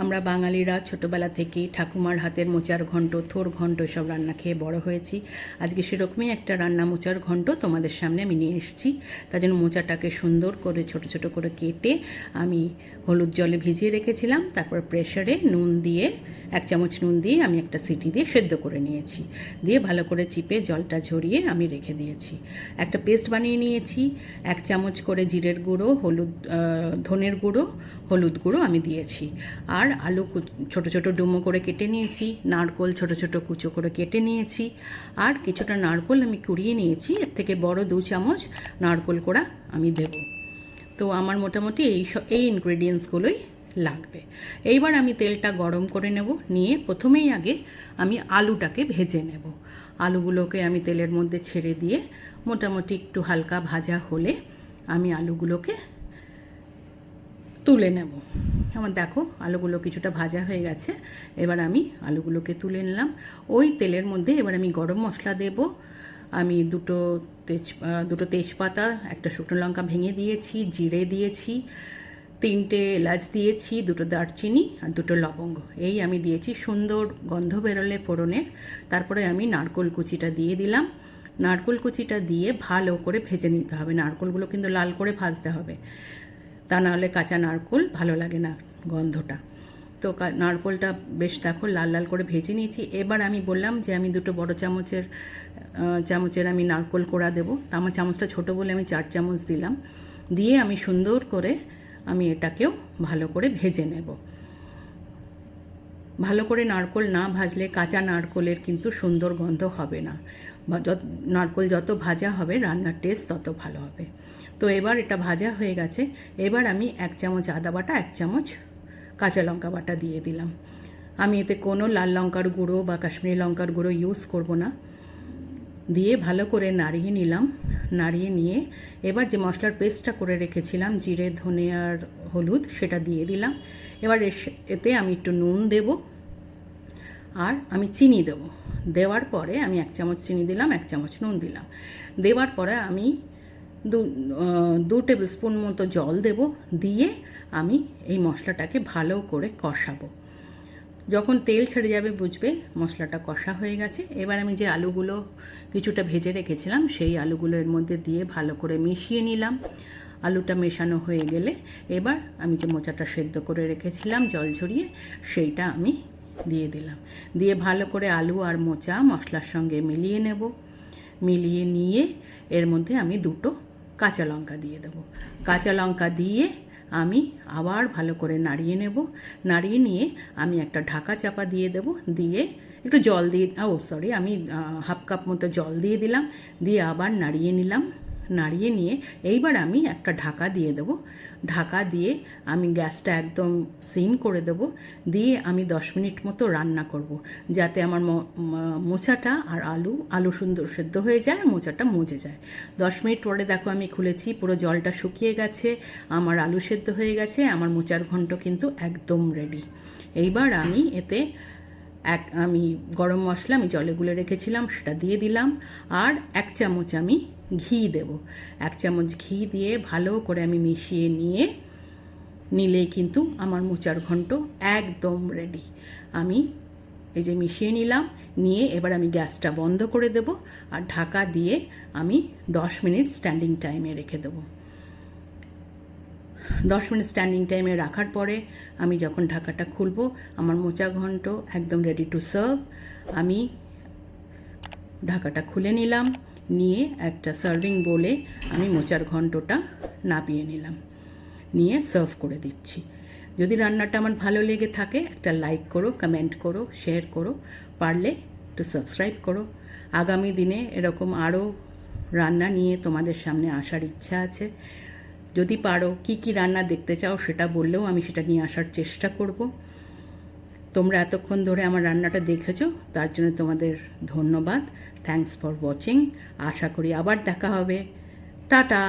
আমরা বাঙালিরা ছোটোবেলা থেকেই ঠাকুমার হাতের মোচার ঘন্ট, থোর ঘন্ট সব রান্না খেয়ে বড় হয়েছি। আজকে সেরকমই একটা রান্না মোচার ঘন্ট তোমাদের সামনে আমি নিয়ে এসেছি। তার জন্য মোচাটাকে সুন্দর করে ছোট ছোট করে কেটে আমি হলুদ জলে ভিজিয়ে রেখেছিলাম। তারপর প্রেসারে নুন দিয়ে 1 চামচ নুন দিয়ে আমি একটা সিটি দিয়ে সেদ্ধ করে নিয়েছি। দিয়ে ভালো করে চিপে জলটা ঝরিয়ে আমি রেখে দিয়েছি। একটা পেস্ট বানিয়ে নিয়েছি। 1 চামচ করে জিরের গুঁড়ো, ধনের গুঁড়ো, হলুদ গুঁড়ো আমি দিয়েছি। আর আলু ছোট ছোট ডুমো করে কেটে নিয়েছি। নারকোল ছোট ছোট কুচো করে কেটে নিয়েছি। আর কিছুটা নারকোল আমি কুড়িয়ে নিয়েছি। এর থেকে বড় 2 চামচ নারকোল কোড়া আমি দেব। তো আমার মোটামুটি এই ইনগ্রেডিয়েন্টসগুলোই লাগবে। এইবার আমি তেলটা গরম করে নেব। নিয়ে প্রথমেই আগে আমি আলুটাকে ভেজে নেব। আলুগুলোকে আমি তেলের মধ্যে ছেড়ে দিয়ে মোটামুটি একটু হালকা ভাজা হলে আমি আলুগুলোকে তুলে নেব। আমার দেখো আলুগুলো কিছুটা ভাজা হয়ে গেছে। এবার আমি আলুগুলোকে তুলে নিলাম। ওই তেলের মধ্যে এবার আমি গরম মশলা দেব। আমি দুটো তেজপাতা, একটা শুকনো লঙ্কা ভেঙে দিয়েছি, জিরে দিয়েছি, 3টে এলাচ দিয়েছি, 2টো দারচিনি আর 2টো লবঙ্গ এই আমি দিয়েছি। সুন্দর গন্ধ বেরোলে ফোড়নের তারপরে আমি নারকোল কুচিটা দিয়ে দিলাম। নারকোল কুচিটা দিয়ে ভালো করে ভেজে নিতে হবে। নারকোলগুলো কিন্তু লাল করে ভাজতে হবে, তা নাহলে কাঁচা নারকোল ভালো লাগে না গন্ধটা। তো নারকোলটা বেশ দেখো লাল লাল করে ভেজে নিয়েছি। এবার আমি বললাম যে আমি 2টো বড় চামচের আমি নারকোল কোড়া দেবো। তা আমার চামচটা ছোটো বলে আমি 4 চামচ দিলাম। দিয়ে আমি সুন্দর করে আমি এটাকেও ভালো করে ভেজে নেব। ভালো করে নারকোল না ভাজলে কাঁচা নারকোলের কিন্তু সুন্দর গন্ধ হবে না। নারকোল যত ভাজা হবে রান্নার টেস্ট তত ভালো হবে। তো এবার এটা ভাজা হয়ে গেছে। এবার আমি 1 চামচ আদা বাটা, 1 চামচ কাঁচা লঙ্কা বাটা দিয়ে দিলাম। আমি এতে কোনো লাল লঙ্কার গুঁড়ো বা কাশ্মীরি লঙ্কার গুঁড়ো ইউজ করব না। দিয়ে ভালো করে নাড়িয়ে নিলাম। নাড়িয়ে নিয়ে এবার যে মশলার পেস্টটা করে রেখেছিলাম জিরে, ধনে আর হলুদ, সেটা দিয়ে দিলাম। এবার এতে আমি একটু নুন দেব আর আমি চিনি দেব। দেওয়ার পরে আমি 1 চামচ চিনি দিলাম, 1 চামচ নুন দিলাম। দেওয়ার পরে আমি 2 টেবিল স্পুন মতো জল দেব। দিয়ে আমি এই মশলাটাকে ভালো করে কষাবো। যখন তেল ছেড়ে যাবে বুঝবে মশলাটা কষা হয়ে গেছে। এবার আমি যে আলুগুলো কিছুটা ভেজে রেখেছিলাম সেই আলুগুলো এর মধ্যে দিয়ে ভালো করে মিশিয়ে নিলাম। আলুটা মেশানো হয়ে গেলে এবার আমি যে মোচাটা সেদ্ধ করে রেখেছিলাম জল ঝরিয়ে সেইটা আমি দিয়ে দিলাম। দিয়ে ভালো করে আলু আর মোচা মশলার সঙ্গে মিলিয়ে নেব। মিলিয়ে নিয়ে এর মধ্যে আমি 2টো কাঁচা লঙ্কা দিয়ে দেবো। কাঁচা লঙ্কা দিয়ে আমি আবার ভালো করে নাড়িয়ে নেব। নাড়িয়ে নিয়ে আমি একটা ঢাকা চাপা দিয়ে দেব। দিয়ে একটু জল দিয়ে আমি 1/2 কাপ মতো জল দিয়ে দিলাম। দিয়ে আবার নাড়িয়ে নিলাম। নাড়িয়ে নিয়ে এইবার আমি একটা ঢাকা দিয়ে দেব। ঢাকা দিয়ে আমি গ্যাসটা একদম সিম করে দেব। দিয়ে আমি 10 মিনিট মতো রান্না করব, যাতে আমার মোচাটা আর আলু সুন্দর সেদ্ধ হয়ে যায় আর মোচাটা মজে যায়। 10 মিনিট পরে দেখো আমি খুলেছি, পুরো জলটা শুকিয়ে গেছে, আমার আলু সেদ্ধ হয়ে গেছে, আমার মোচার ঘন্ট কিন্তু একদম রেডি। এইবার আমি এতে আমি গরম মশলা আমি জলে গুলে রেখেছিলাম সেটা দিয়ে দিলাম। আর 1 চামচ আমি ঘি দেব। 1 চামচ ঘি দিয়ে ভালো করে আমি মিশিয়ে নিলেই কিন্তু আমার মোচার ঘন্ট একদম রেডি। আমি এই যে মিশিয়ে নিলাম। নিয়ে এবার আমি গ্যাসটা বন্ধ করে দেব আর ঢাকা দিয়ে আমি 10 মিনিট স্ট্যান্ডিং টাইমে রেখে দেবো। 10 মিনিট স্ট্যান্ডিং টাইমে রাখার পরে আমি যখন ঢাকাটা খুলব আমার মোচা ঘন্ট একদম রেডি টু সার্ভ। আমি ঢাকাটা খুলে নিলাম। নিয়ে একটা সার্ভিং বোলে আমি মোচার ঘন্টটা নামিয়ে নিলাম। নিয়ে সার্ভ করে দিচ্ছি। যদি রান্নাটা আমার ভালো লেগে থাকে একটা লাইক করো, কমেন্ট করো, শেয়ার করো, পারলে একটু সাবস্ক্রাইব করো। আগামী দিনে এরকম আরও রান্না নিয়ে তোমাদের সামনে আসার ইচ্ছা আছে। যদি পারো কি রান্না দেখতে চাও সেটা বললেও আমি সেটা নিয়ে আসার চেষ্টা করব। তোমরা এতক্ষণ ধরে আমার রান্নাটা দেখেছো, তার জন্য তোমাদের ধন্যবাদ। Thanks for watching. আশা করি আবার দেখা হবে। টাটা।